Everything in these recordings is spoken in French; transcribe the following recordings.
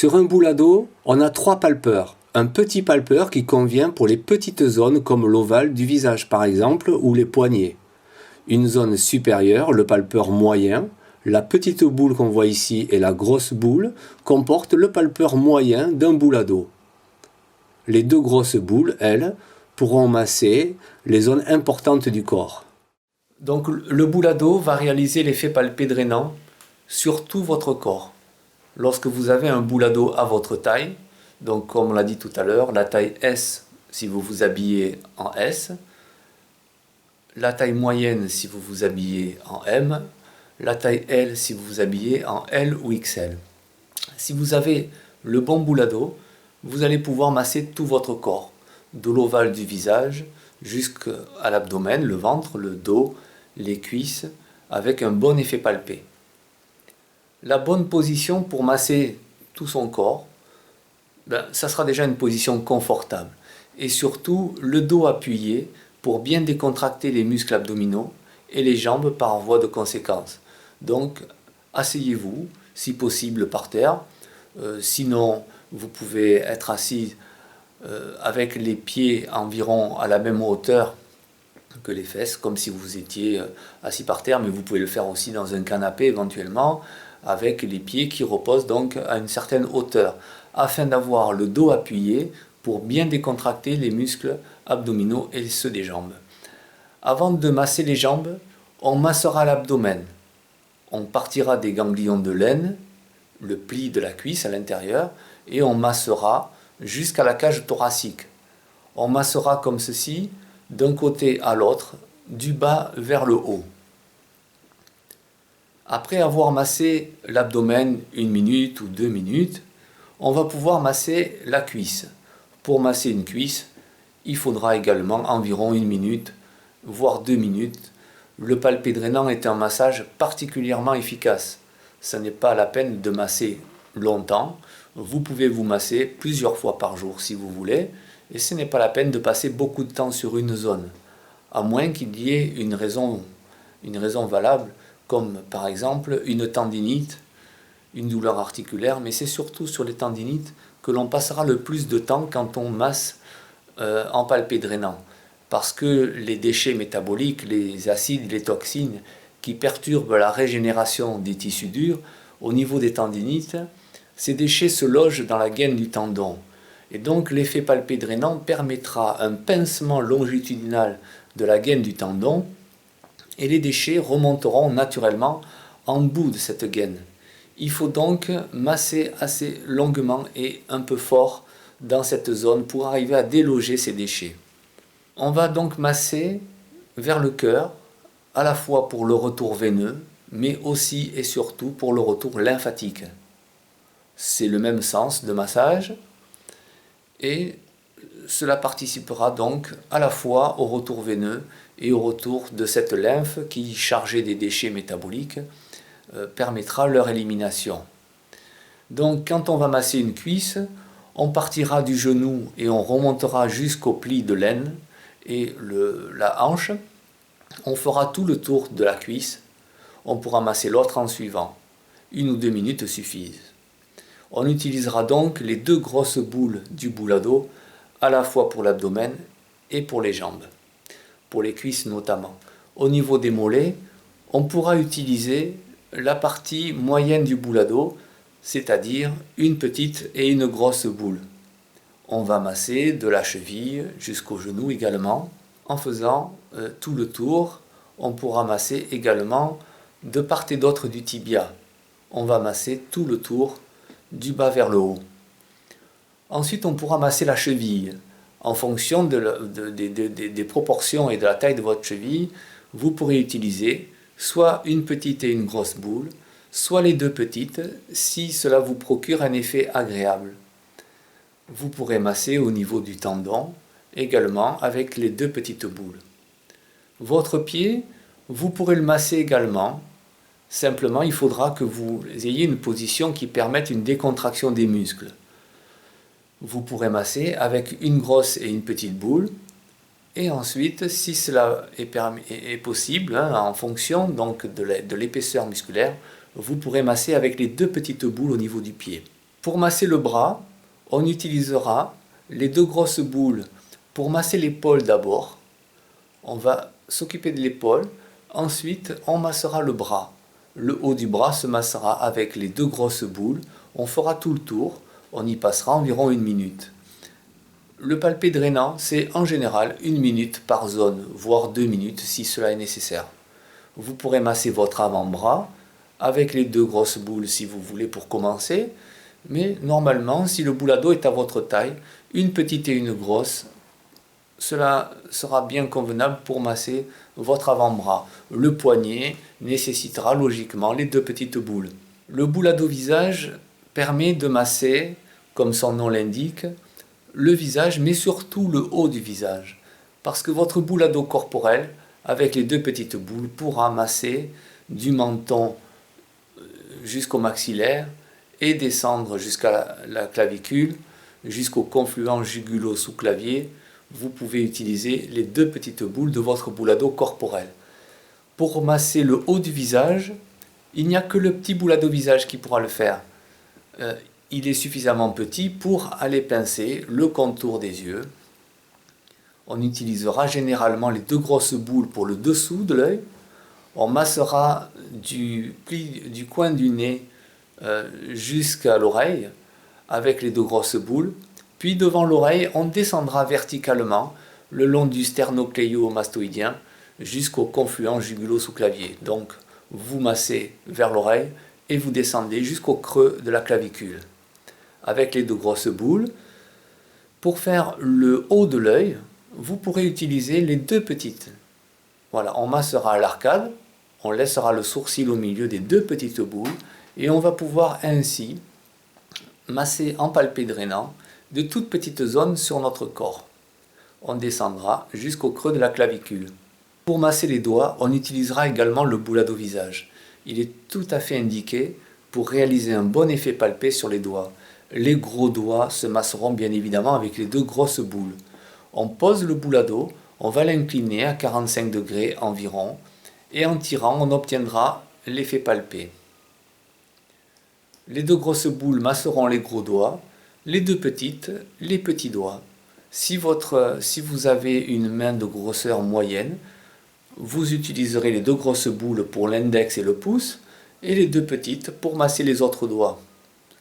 Sur un boule à dos, on a 3 palpeurs. Un petit palpeur qui convient pour les petites zones comme l'ovale du visage par exemple ou les poignets. Une zone supérieure, le palpeur moyen. La petite boule qu'on voit ici et la grosse boule comportent le palpeur moyen d'un boule à dos. Les 2 grosses boules, elles, pourront masser les zones importantes du corps. Donc le boule à dos va réaliser l'effet palpé drainant sur tout votre corps. Lorsque vous avez un boule à dos à votre taille, donc comme on l'a dit tout à l'heure, la taille S si vous vous habillez en S, la taille moyenne si vous vous habillez en M, la taille L si vous vous habillez en L ou XL. Si vous avez le bon boule à dos, vous allez pouvoir masser tout votre corps, de l'ovale du visage jusqu'à l'abdomen, le ventre, le dos, les cuisses, avec un bon effet palpé. La bonne position pour masser tout son corps, ça sera déjà une position confortable. Et surtout, le dos appuyé pour bien décontracter les muscles abdominaux et les jambes par voie de conséquence. Donc, asseyez-vous, si possible par terre. Sinon, vous pouvez être assis avec les pieds environ à la même hauteur que les fesses, comme si vous étiez assis par terre, mais vous pouvez le faire aussi dans un canapé éventuellement, avec les pieds qui reposent donc à une certaine hauteur, afin d'avoir le dos appuyé pour bien décontracter les muscles abdominaux et ceux des jambes. Avant de masser les jambes, on massera l'abdomen. On partira des ganglions de l'aine, le pli de la cuisse à l'intérieur, et on massera jusqu'à la cage thoracique. On massera comme ceci, d'un côté à l'autre, du bas vers le haut. Après avoir massé l'abdomen 1 minute ou 2 minutes, on va pouvoir masser la cuisse. Pour masser une cuisse, il faudra également environ 1 minute, voire 2 minutes. Le palpé drainant est un massage particulièrement efficace. Ce n'est pas la peine de masser longtemps. Vous pouvez vous masser plusieurs fois par jour si vous voulez, et ce n'est pas la peine de passer beaucoup de temps sur une zone, à moins qu'il y ait une raison valable, comme par exemple une tendinite, une douleur articulaire, mais c'est surtout sur les tendinites que l'on passera le plus de temps quand on masse en palpé drainant, parce que les déchets métaboliques, les acides, les toxines qui perturbent la régénération des tissus durs, au niveau des tendinites, ces déchets se logent dans la gaine du tendon. Et donc l'effet palpé drainant permettra un pincement longitudinal de la gaine du tendon et les déchets remonteront naturellement en bout de cette gaine. Il faut donc masser assez longuement et un peu fort dans cette zone pour arriver à déloger ces déchets. On va donc masser vers le cœur, à la fois pour le retour veineux, mais aussi et surtout pour le retour lymphatique. C'est le même sens de massage et cela participera donc à la fois au retour veineux et au retour de cette lymphe qui, chargée des déchets métaboliques, permettra leur élimination. Donc quand on va masser une cuisse, on partira du genou et on remontera jusqu'au pli de l'aine et la hanche. On fera tout le tour de la cuisse. On pourra masser l'autre en suivant. 1 ou 2 minutes suffisent. On utilisera donc les 2 grosses boules du boule à dos, à la fois pour l'abdomen et pour les jambes, pour les cuisses notamment. Au niveau des mollets, on pourra utiliser la partie moyenne du boule à dos, c'est-à-dire une petite et une grosse boule. On va masser de la cheville jusqu'au genou également. En faisant tout le tour, on pourra masser également de part et d'autre du tibia. On va masser tout le tour du bas vers le haut. Ensuite, on pourra masser la cheville. En fonction des proportions et de la taille de votre cheville, vous pourrez utiliser soit une petite et une grosse boule, soit les 2 petites, si cela vous procure un effet agréable. Vous pourrez masser au niveau du tendon, également avec les 2 petites boules. Votre pied, vous pourrez le masser également. Simplement, il faudra que vous ayez une position qui permette une décontraction des muscles. Vous pourrez masser avec une grosse et une petite boule. Et ensuite, si cela est possible, en fonction donc de l'épaisseur musculaire, vous pourrez masser avec les 2 petites boules au niveau du pied. Pour masser le bras, on utilisera les deux grosses boules pour masser l'épaule d'abord. On va s'occuper de l'épaule, ensuite on massera le bras. Le haut du bras se massera avec les deux grosses boules, on fera tout le tour, on y passera environ 1 minute. Le palpé drainant, c'est en général 1 minute par zone, voire 2 minutes si cela est nécessaire. Vous pourrez masser votre avant-bras avec les deux grosses boules si vous voulez pour commencer, mais normalement, si le boulado est à votre taille, une petite et une grosse, cela sera bien convenable pour masser votre avant-bras. Le poignet nécessitera logiquement les deux petites boules. Le boulado visage permet de masser, comme son nom l'indique, le visage, mais surtout le haut du visage. Parce que votre boulado corporel, avec les deux petites boules, pourra masser du menton jusqu'au maxillaire et descendre jusqu'à la clavicule, jusqu'au confluent jugulo-sous-clavier. Vous pouvez utiliser les deux petites boules de votre boulado corporel. Pour masser le haut du visage, il n'y a que le petit boulado visage qui pourra le faire. Il est suffisamment petit pour aller pincer le contour des yeux. On utilisera généralement les deux grosses boules pour le dessous de l'œil. On massera du coin du nez jusqu'à l'oreille avec les deux grosses boules. Puis devant l'oreille, on descendra verticalement le long du sternocléio-mastoïdien jusqu'au confluent jugulo-sous-clavier. Donc vous massez vers l'oreille et vous descendez jusqu'au creux de la clavicule. Avec les deux grosses boules, pour faire le haut de l'œil, vous pourrez utiliser les deux petites. Voilà, on massera l'arcade, on laissera le sourcil au milieu des deux petites boules et on va pouvoir ainsi masser en palpé drainant de toutes petites zones sur notre corps. On descendra jusqu'au creux de la clavicule. Pour masser les doigts, on utilisera également le boulado visage. Il est tout à fait indiqué pour réaliser un bon effet palpé sur les doigts. Les gros doigts se masseront bien évidemment avec les deux grosses boules. On pose le boulado, on va l'incliner à 45 degrés environ et en tirant on obtiendra l'effet palpé. Les deux grosses boules masseront les gros doigts, les deux petites, les petits doigts. Si vous avez une main de grosseur moyenne, vous utiliserez les deux grosses boules pour l'index et le pouce et les deux petites pour masser les autres doigts.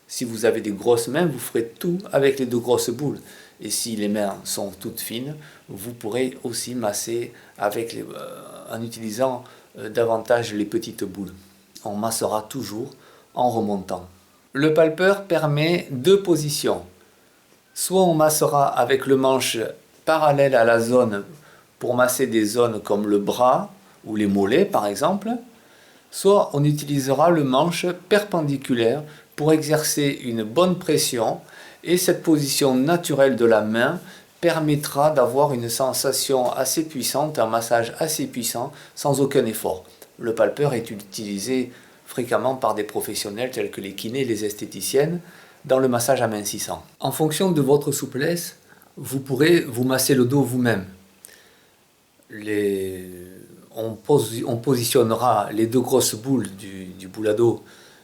Si vous avez des grosses mains, vous ferez tout avec les deux grosses boules. Et si les mains sont toutes fines, vous pourrez aussi masser en utilisant davantage les petites boules. On massera toujours en remontant. Le palpeur permet deux positions. Soit on massera avec le manche parallèle à la zone pour masser des zones comme le bras ou les mollets par exemple, soit on utilisera le manche perpendiculaire pour exercer une bonne pression et cette position naturelle de la main permettra d'avoir une sensation assez puissante, un massage assez puissant sans aucun effort. Le palpeur est utilisé fréquemment par des professionnels tels que les kinés et les esthéticiennes dans le massage amincissant. En fonction de votre souplesse, vous pourrez vous masser le dos vous-même. On positionnera les deux grosses boules du boulado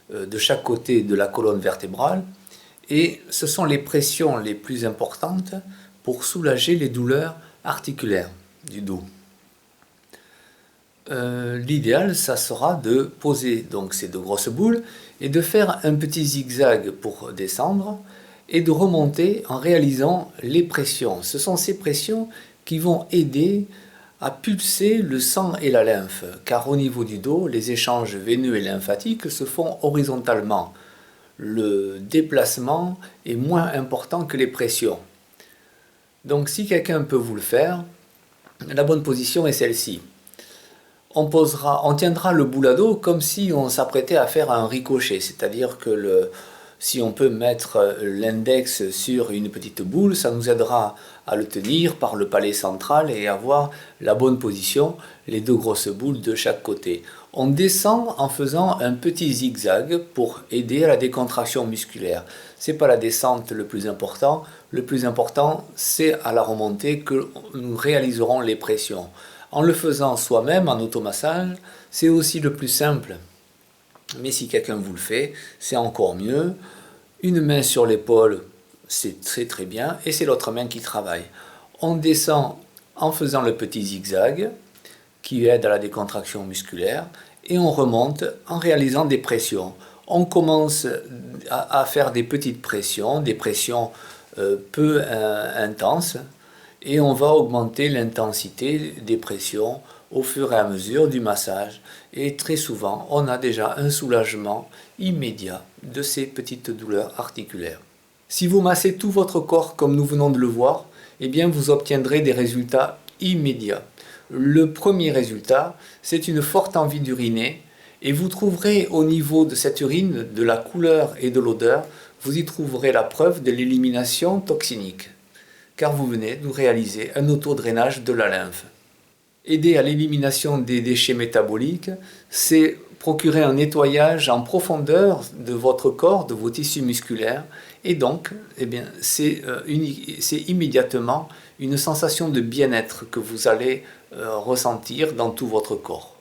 de chaque côté de la colonne vertébrale et ce sont les pressions les plus importantes pour soulager les douleurs articulaires du dos. L'idéal, ça sera de poser donc ces deux grosses boules et de faire un petit zigzag pour descendre et de remonter en réalisant les pressions. Ce sont ces pressions qui vont aider à pulser le sang et la lymphe, car au niveau du dos, les échanges veineux et lymphatiques se font horizontalement. Le déplacement est moins important que les pressions. Donc si quelqu'un peut vous le faire, la bonne position est celle-ci. On tiendra le boulado comme si on s'apprêtait à faire un ricochet, c'est-à-dire que si on peut mettre l'index sur une petite boule, ça nous aidera à le tenir par le palais central et avoir la bonne position, les deux grosses boules de chaque côté. On descend en faisant un petit zigzag pour aider à la décontraction musculaire. Ce n'est pas la descente le plus important c'est à la remontée que nous réaliserons les pressions. En le faisant soi-même en automassage, c'est aussi le plus simple. Mais si quelqu'un vous le fait, c'est encore mieux. Une main sur l'épaule, c'est très bien, et c'est l'autre main qui travaille. On descend en faisant le petit zigzag qui aide à la décontraction musculaire, et on remonte en réalisant des pressions. On commence à faire des petites pressions, des pressions peu intenses, et on va augmenter l'intensité des pressions au fur et à mesure du massage. Et très souvent, on a déjà un soulagement immédiat de ces petites douleurs articulaires. Si vous massez tout votre corps comme nous venons de le voir, eh bien vous obtiendrez des résultats immédiats. Le premier résultat, c'est une forte envie d'uriner, et vous trouverez au niveau de cette urine, de la couleur et de l'odeur, vous y trouverez la preuve de l'élimination toxinique, car vous venez de réaliser un autodrainage de la lymphe. Aider à l'élimination des déchets métaboliques, c'est procurer un nettoyage en profondeur de votre corps, de vos tissus musculaires, et donc c'est immédiatement une sensation de bien-être que vous allez ressentir dans tout votre corps.